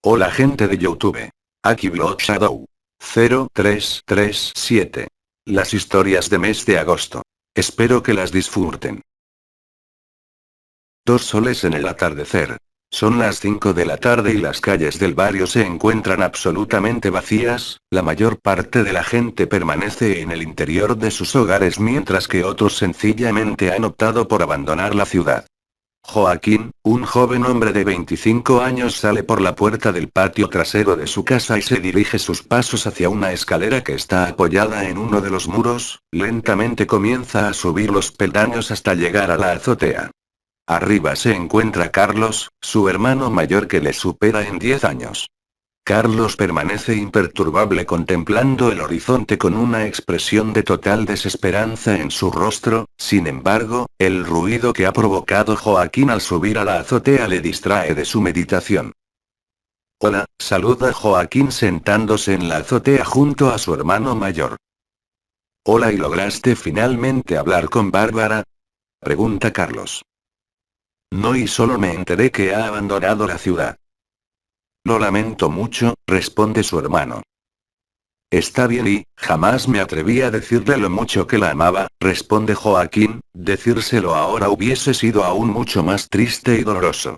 Hola gente de YouTube. Aquí Blood Shadow 0337. Las historias de mes de agosto. Espero que las disfruten. Dos soles en el atardecer. Son las 5 de la tarde y las calles del barrio se encuentran absolutamente vacías, la mayor parte de la gente permanece en el interior de sus hogares mientras que otros sencillamente han optado por abandonar la ciudad. Joaquín, un joven hombre de 25 años, sale por la puerta del patio trasero de su casa y se dirige sus pasos hacia una escalera que está apoyada en uno de los muros. Lentamente comienza a subir los peldaños hasta llegar a la azotea. Arriba se encuentra Carlos, su hermano mayor que le supera en 10 años. Carlos permanece imperturbable contemplando el horizonte con una expresión de total desesperanza en su rostro. Sin embargo, el ruido que ha provocado Joaquín al subir a la azotea le distrae de su meditación. Hola, saluda Joaquín sentándose en la azotea junto a su hermano mayor. Hola, ¿y lograste finalmente hablar con Bárbara? Pregunta Carlos. No, y solo me enteré que ha abandonado la ciudad. Lo lamento mucho, responde su hermano. Está bien y, jamás me atreví a decirle lo mucho que la amaba, responde Joaquín. Decírselo ahora hubiese sido aún mucho más triste y doloroso.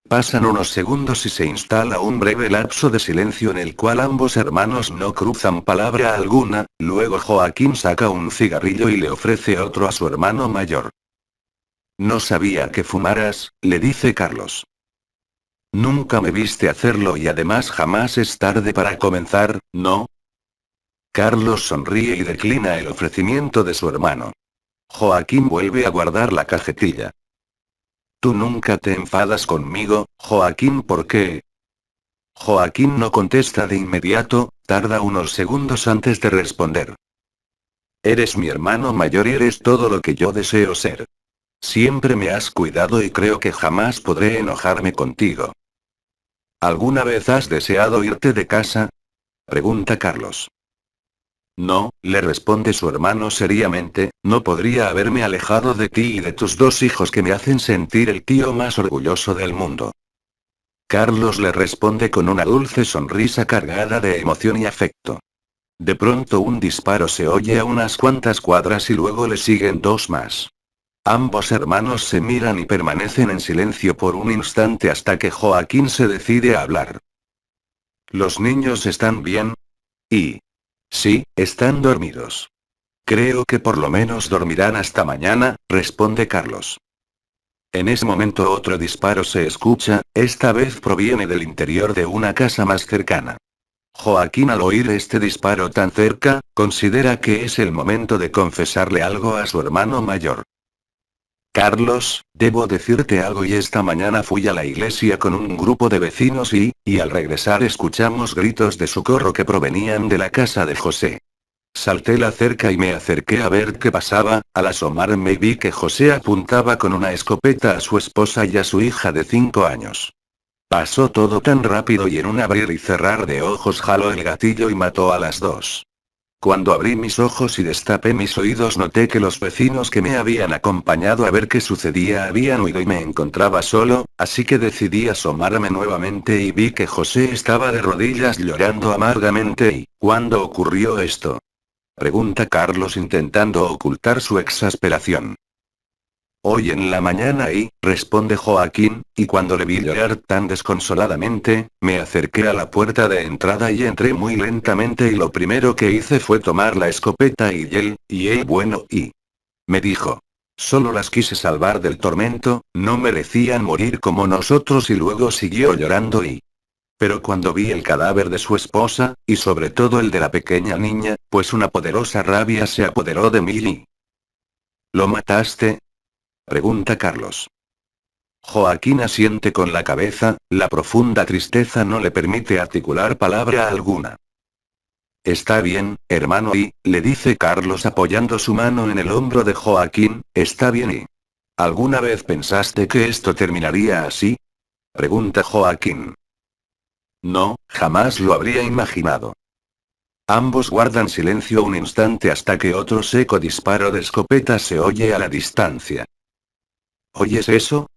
Pasan unos segundos y se instala un breve lapso de silencio en el cual ambos hermanos no cruzan palabra alguna. Luego Joaquín saca un cigarrillo y le ofrece otro a su hermano mayor. No sabía que fumaras, le dice Carlos. Nunca me viste hacerlo y además jamás es tarde para comenzar, ¿no? Carlos sonríe y declina el ofrecimiento de su hermano. Joaquín vuelve a guardar la cajetilla. Tú nunca te enfadas conmigo, Joaquín, ¿por qué? Joaquín no contesta de inmediato, tarda unos segundos antes de responder. Eres mi hermano mayor y eres todo lo que yo deseo ser. Siempre me has cuidado y creo que jamás podré enojarme contigo. ¿Alguna vez has deseado irte de casa? Pregunta Carlos. No, le responde su hermano seriamente, no podría haberme alejado de ti y de tus dos hijos que me hacen sentir el tío más orgulloso del mundo. Carlos le responde con una dulce sonrisa cargada de emoción y afecto. De pronto un disparo se oye a unas cuantas cuadras y luego le siguen dos más. Ambos hermanos se miran y permanecen en silencio por un instante hasta que Joaquín se decide a hablar. ¿Los niños están bien? Y... sí, están dormidos. Creo que por lo menos dormirán hasta mañana, responde Carlos. En ese momento otro disparo se escucha, esta vez proviene del interior de una casa más cercana. Joaquín, al oír este disparo tan cerca, considera que es el momento de confesarle algo a su hermano mayor. Carlos, debo decirte algo, y esta mañana fui a la iglesia con un grupo de vecinos y al regresar escuchamos gritos de socorro que provenían de la casa de José. Salté la cerca y me acerqué a ver qué pasaba. Al asomarme vi que José apuntaba con una escopeta a su esposa y a su hija de 5 años. Pasó todo tan rápido y en un abrir y cerrar de ojos jaló el gatillo y mató a las dos. Cuando abrí mis ojos y destapé mis oídos noté que los vecinos que me habían acompañado a ver qué sucedía habían huido y me encontraba solo, así que decidí asomarme nuevamente y vi que José estaba de rodillas llorando amargamente. ¿Y cuándo ocurrió esto? Pregunta Carlos intentando ocultar su exasperación. Hoy en la mañana responde Joaquín, y cuando le vi llorar tan desconsoladamente, me acerqué a la puerta de entrada y entré muy lentamente y lo primero que hice fue tomar la escopeta y él bueno, me dijo. Solo las quise salvar del tormento, no merecían morir como nosotros, y luego siguió llorando Pero cuando vi el cadáver de su esposa, y sobre todo el de la pequeña niña, pues una poderosa rabia se apoderó de mí ¿Lo mataste? Pregunta Carlos. Joaquín asiente con la cabeza, la profunda tristeza no le permite articular palabra alguna. Está bien, hermano, le dice Carlos apoyando su mano en el hombro de Joaquín, está bien. ¿Alguna vez pensaste que esto terminaría así? Pregunta Joaquín. No, jamás lo habría imaginado. Ambos guardan silencio un instante hasta que otro seco disparo de escopeta se oye a la distancia. ¿Oyes eso?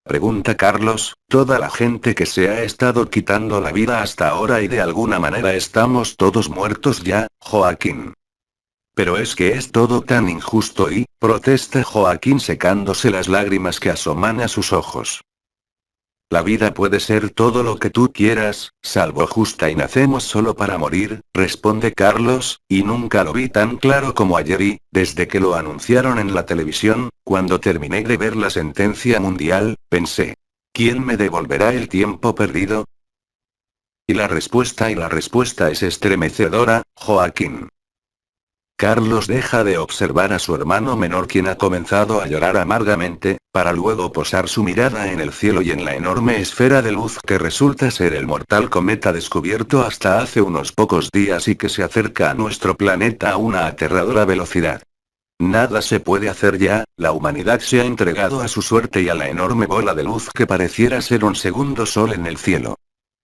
Pregunta Carlos, toda la gente que se ha estado quitando la vida hasta ahora y de alguna manera estamos todos muertos ya, Joaquín. Pero es que es todo tan injusto y, protesta Joaquín secándose las lágrimas que asoman a sus ojos. La vida puede ser todo lo que tú quieras, salvo justa y nacemos solo para morir, responde Carlos, y nunca lo vi tan claro como ayer y, desde que lo anunciaron en la televisión, cuando terminé de ver la sentencia mundial, pensé. ¿Quién me devolverá el tiempo perdido? Y la respuesta es estremecedora, Joaquín. Carlos deja de observar a su hermano menor quien ha comenzado a llorar amargamente, para luego posar su mirada en el cielo y en la enorme esfera de luz que resulta ser el mortal cometa descubierto hasta hace unos pocos días y que se acerca a nuestro planeta a una aterradora velocidad. Nada se puede hacer ya, la humanidad se ha entregado a su suerte y a la enorme bola de luz que pareciera ser un segundo sol en el cielo.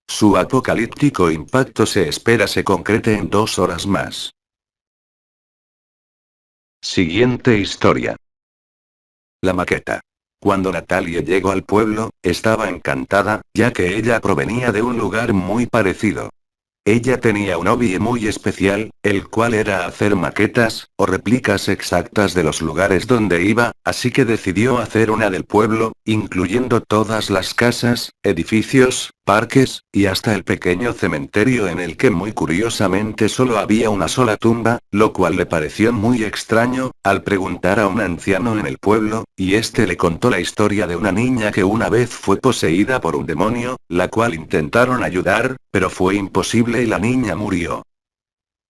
Su apocalíptico impacto se espera se concrete en 2 horas más. Siguiente historia. La maqueta. Cuando Natalie llegó al pueblo, estaba encantada, ya que ella provenía de un lugar muy parecido. Ella tenía un hobby muy especial, el cual era hacer maquetas, o réplicas exactas de los lugares donde iba, así que decidió hacer una del pueblo, incluyendo todas las casas, edificios, parques, y hasta el pequeño cementerio en el que muy curiosamente solo había una sola tumba, lo cual le pareció muy extraño, al preguntar a un anciano en el pueblo, y este le contó la historia de una niña que una vez fue poseída por un demonio, la cual intentaron ayudar, pero fue imposible y la niña murió.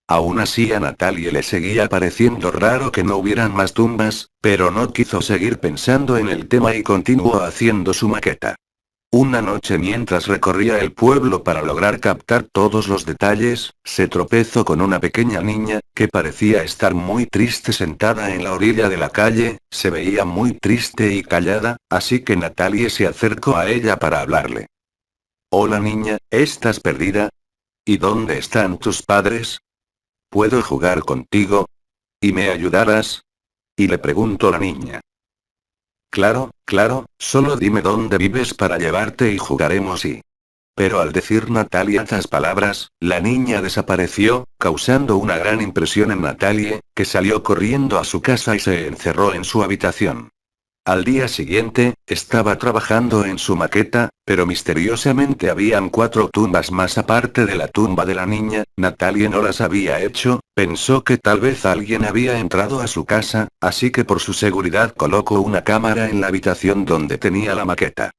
Aún así a Natalie le seguía pareciendo raro que no hubieran más tumbas, pero no quiso seguir pensando en el tema y continuó haciendo su maqueta. Una noche mientras recorría el pueblo para lograr captar todos los detalles, se tropezó con una pequeña niña, que parecía estar muy triste sentada en la orilla de la calle, se veía muy triste y callada, así que Natalie se acercó a ella para hablarle. Hola niña, ¿estás perdida? ¿Y dónde están tus padres? ¿Puedo jugar contigo? ¿Y me ayudarás? Y le preguntó la niña. Claro, claro, solo dime dónde vives para llevarte y jugaremos y... Pero al decir Natalia estas palabras, la niña desapareció, causando una gran impresión en Natalie, que salió corriendo a su casa y se encerró en su habitación. Al día siguiente, estaba trabajando en su maqueta, pero misteriosamente habían 4 tumbas más aparte de la tumba de la niña, Natalie no las había hecho, pensó que tal vez alguien había entrado a su casa, así que por su seguridad colocó una cámara en la habitación donde tenía la maqueta.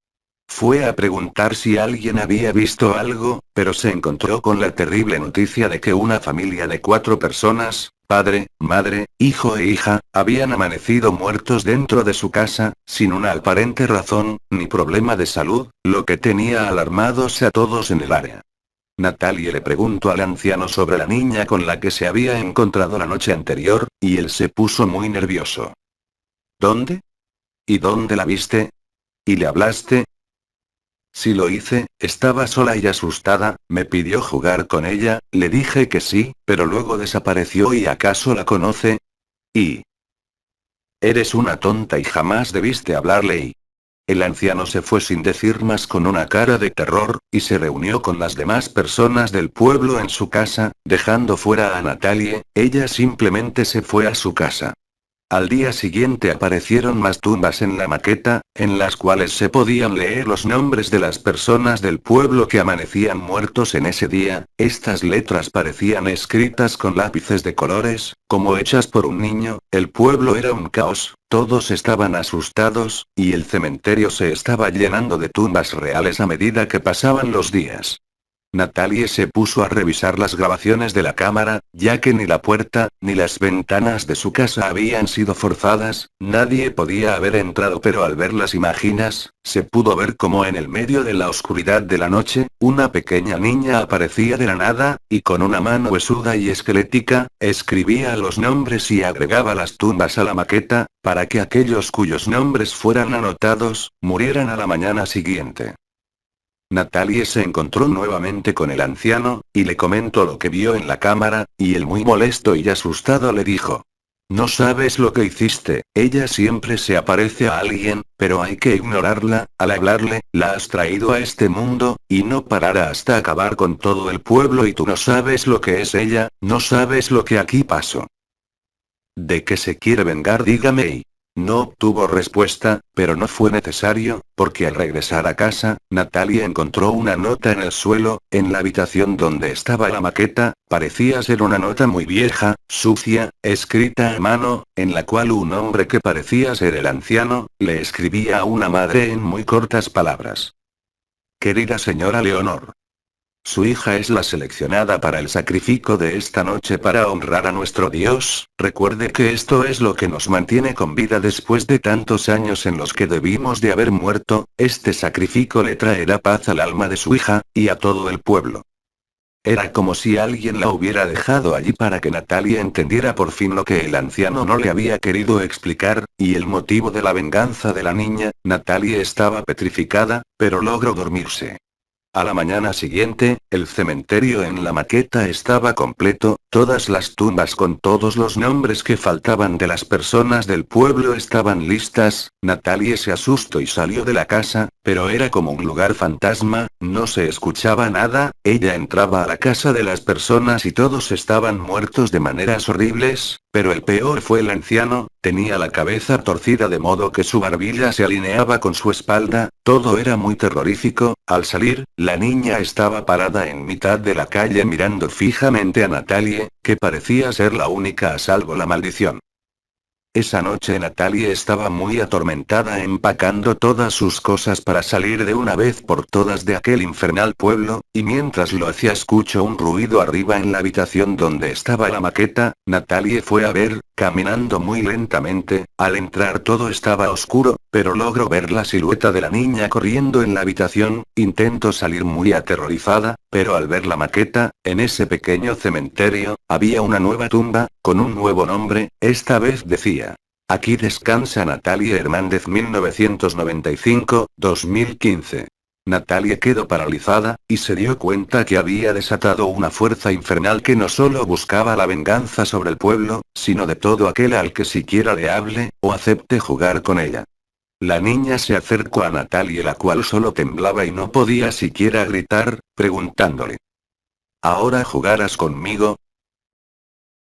Fue a preguntar si alguien había visto algo, pero se encontró con la terrible noticia de que una familia de 4 personas, padre, madre, hijo e hija, habían amanecido muertos dentro de su casa, sin una aparente razón, ni problema de salud, lo que tenía alarmados a todos en el área. Natalie le preguntó al anciano sobre la niña con la que se había encontrado la noche anterior, y él se puso muy nervioso. ¿Dónde? ¿Y dónde la viste? ¿Y le hablaste? Sí lo hice, estaba sola y asustada, me pidió jugar con ella, le dije que sí, pero luego desapareció y ¿acaso la conoce? Y... Eres una tonta y jamás debiste hablarle y... El anciano se fue sin decir más con una cara de terror, y se reunió con las demás personas del pueblo en su casa, dejando fuera a Natalie, ella simplemente se fue a su casa. Al día siguiente aparecieron más tumbas en la maqueta, en las cuales se podían leer los nombres de las personas del pueblo que amanecían muertos en ese día, estas letras parecían escritas con lápices de colores, como hechas por un niño, el pueblo era un caos, todos estaban asustados, y el cementerio se estaba llenando de tumbas reales a medida que pasaban los días. Natalie se puso a revisar las grabaciones de la cámara, ya que ni la puerta, ni las ventanas de su casa habían sido forzadas, nadie podía haber entrado, pero al ver las imágenes, se pudo ver como en el medio de la oscuridad de la noche, una pequeña niña aparecía de la nada, y con una mano huesuda y esquelética, escribía los nombres y agregaba las tumbas a la maqueta, para que aquellos cuyos nombres fueran anotados, murieran a la mañana siguiente. Natalie se encontró nuevamente con el anciano, y le comentó lo que vio en la cámara, y él muy molesto y asustado le dijo. No sabes lo que hiciste, ella siempre se aparece a alguien, pero hay que ignorarla, al hablarle, la has traído a este mundo, y no parará hasta acabar con todo el pueblo y tú no sabes lo que es ella, no sabes lo que aquí pasó. ¿De qué se quiere vengar? Dígame y... No obtuvo respuesta, pero no fue necesario, porque al regresar a casa, Natalia encontró una nota en el suelo, en la habitación donde estaba la maqueta, parecía ser una nota muy vieja, sucia, escrita a mano, en la cual un hombre que parecía ser el anciano, le escribía a una madre en muy cortas palabras. Querida señora Leonor. Su hija es la seleccionada para el sacrificio de esta noche para honrar a nuestro Dios. Recuerde que esto es lo que nos mantiene con vida después de tantos años en los que debimos de haber muerto. Este sacrificio le traerá paz al alma de su hija, y a todo el pueblo. Era como si alguien la hubiera dejado allí para que Natalia entendiera por fin lo que el anciano no le había querido explicar, y el motivo de la venganza de la niña. Natalia estaba petrificada, pero logró dormirse. A la mañana siguiente, el cementerio en la maqueta estaba completo, todas las tumbas con todos los nombres que faltaban de las personas del pueblo estaban listas. Natalie se asustó y salió de la casa, pero era como un lugar fantasma, no se escuchaba nada. Ella entraba a la casa de las personas y todos estaban muertos de maneras horribles, pero el peor fue el anciano, tenía la cabeza torcida de modo que su barbilla se alineaba con su espalda, todo era muy terrorífico. Al salir, la niña estaba parada en mitad de la calle mirando fijamente a Natalie, que parecía ser la única a salvo la maldición. Esa noche Natalie estaba muy atormentada empacando todas sus cosas para salir de una vez por todas de aquel infernal pueblo, y mientras lo hacía escuchó un ruido arriba en la habitación donde estaba la maqueta. Natalie fue a ver, caminando muy lentamente. Al entrar todo estaba oscuro, pero logró ver la silueta de la niña corriendo en la habitación. Intentó salir muy aterrorizada, pero al ver la maqueta, en ese pequeño cementerio, había una nueva tumba, con un nuevo nombre. Esta vez decía: aquí descansa Natalia Hernández 1995-2015. Natalia quedó paralizada, y se dio cuenta que había desatado una fuerza infernal que no solo buscaba la venganza sobre el pueblo, sino de todo aquel al que siquiera le hable, o acepte jugar con ella. La niña se acercó a Natalia, la cual solo temblaba y no podía siquiera gritar, preguntándole: ¿ahora jugarás conmigo?